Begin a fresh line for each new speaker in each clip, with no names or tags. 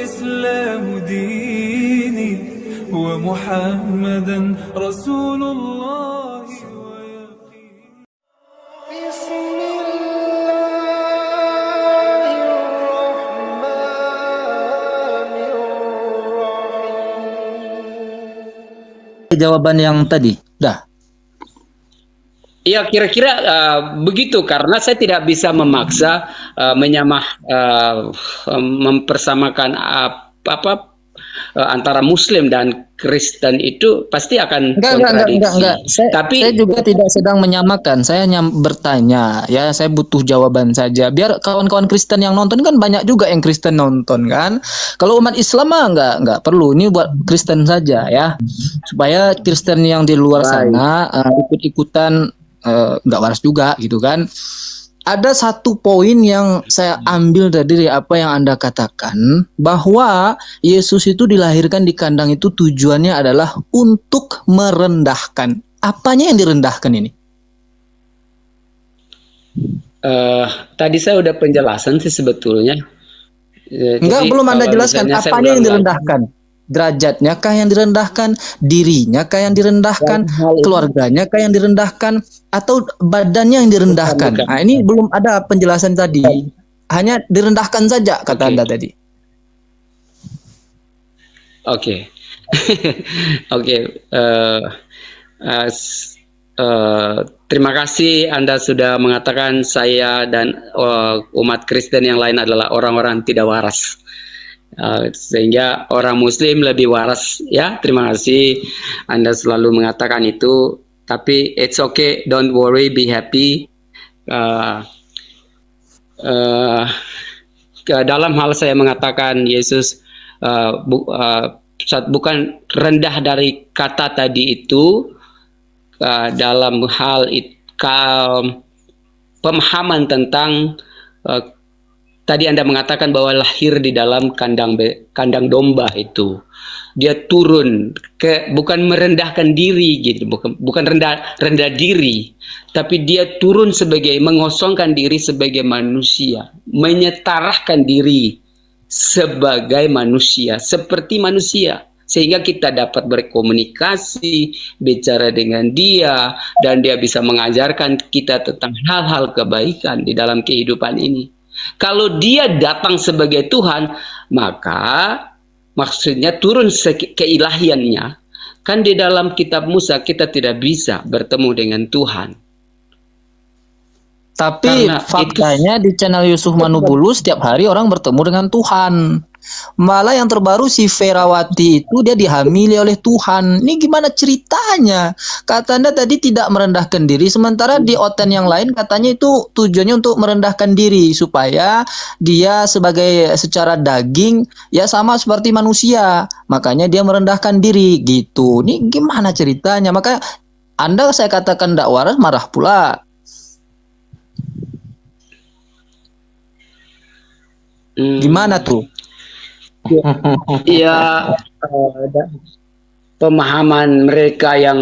والإسلام ديني ومحمدا رسول الله ويقين. بسم الله الرحمن الرحيم.
Jawaban yang tadi, dah.
Ya, kira-kira begitu, karena saya tidak bisa memaksa mempersamakan antara Muslim dan Kristen itu pasti akan kontradiksi.
Enggak. Saya juga tidak sedang menyamakan. Saya hanya bertanya, ya, saya butuh jawaban saja. Biar kawan-kawan Kristen yang nonton, kan banyak juga yang Kristen nonton kan. Kalau umat Islam mah enggak perlu. Ini buat Kristen saja ya. Supaya Kristen yang di luar sana ikut-ikutan nggak waras juga gitu kan. Ada satu poin yang saya ambil dari apa yang Anda katakan, bahwa Yesus itu dilahirkan di kandang itu tujuannya adalah untuk merendahkan. Apanya yang direndahkan ini?
Tadi saya udah penjelasan sih sebetulnya.
Enggak, belum Anda jelaskan apanya yang direndahkan. Derajatnya kah yang direndahkan, dirinya kah yang direndahkan, keluarganya kah yang direndahkan, atau badannya yang direndahkan?
Bukan.
Nah, ini belum ada penjelasan tadi. Hanya direndahkan saja kata Anda tadi.
Oke. Terima kasih Anda sudah mengatakan saya dan umat Kristen yang lain adalah orang-orang tidak waras. Sehingga orang Muslim lebih waras, ya. Terima kasih Anda selalu mengatakan itu. Tapi it's okay, don't worry, be happy. Dalam hal saya mengatakan Yesus bukan rendah dari kata tadi itu, dalam hal pemahaman tentang tadi Anda mengatakan bahwa lahir di dalam kandang domba itu. Dia turun bukan merendahkan diri gitu, bukan rendah diri, tapi dia turun mengosongkan diri sebagai manusia, menyetarahkan diri sebagai manusia, seperti manusia, sehingga kita dapat berkomunikasi, bicara dengan dia, dan dia bisa mengajarkan kita tentang hal-hal kebaikan di dalam kehidupan ini. Kalau dia datang sebagai Tuhan, maka maksudnya turun keilahiannya. Kan di dalam kitab Musa kita tidak bisa bertemu dengan Tuhan.
Tapi faktanya di channel Yusuf Manubulu setiap hari orang bertemu dengan Tuhan. Malah yang terbaru si Ferawati itu dia dihamili oleh Tuhan. Ini gimana ceritanya? Kata Anda tadi tidak merendahkan diri, sementara di oten yang lain katanya itu tujuannya untuk merendahkan diri supaya dia secara daging ya sama seperti manusia. Makanya dia merendahkan diri gitu. Ini gimana ceritanya? Maka Anda saya katakan tidak waras, marah pula. Gimana tuh?
Ya, pemahaman mereka yang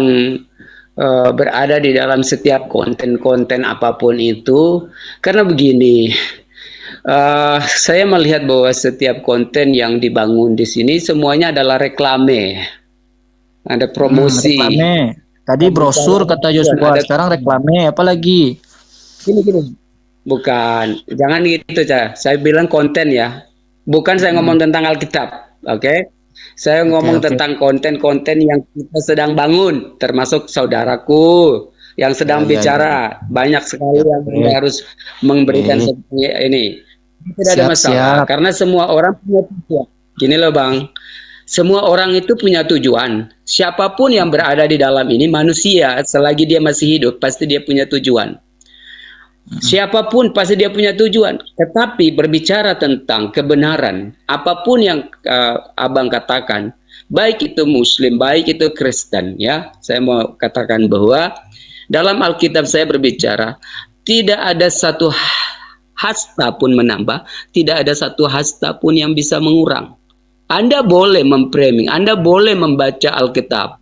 berada di dalam setiap konten-konten apapun itu, karena begini, saya melihat bahwa setiap konten yang dibangun di sini semuanya adalah reklame, ada promosi.
Reklame. Tadi brosur kata Joshua, sekarang reklame, apalagi?
Gini. Bukan, jangan gitu, Saya bilang konten ya. Bukan saya ngomong tentang Alkitab, oke? Saya ngomong tentang konten-konten yang kita sedang bangun, termasuk saudaraku yang sedang bicara. Banyak sekali yang harus memberikan ini. Tidak ada masalah, karena semua orang punya tujuan. Gini loh Bang, semua orang itu punya tujuan. Siapapun yang berada di dalam ini, manusia, selagi dia masih hidup, pasti dia punya tujuan. Siapapun pasti dia punya tujuan. Tetapi berbicara tentang kebenaran, apapun yang Abang katakan, baik itu Muslim, baik itu Kristen, ya, saya mau katakan bahwa dalam Alkitab saya berbicara, tidak ada satu hasta pun menambah, tidak ada satu hasta pun yang bisa mengurang. Anda boleh memframing, Anda boleh membaca Alkitab,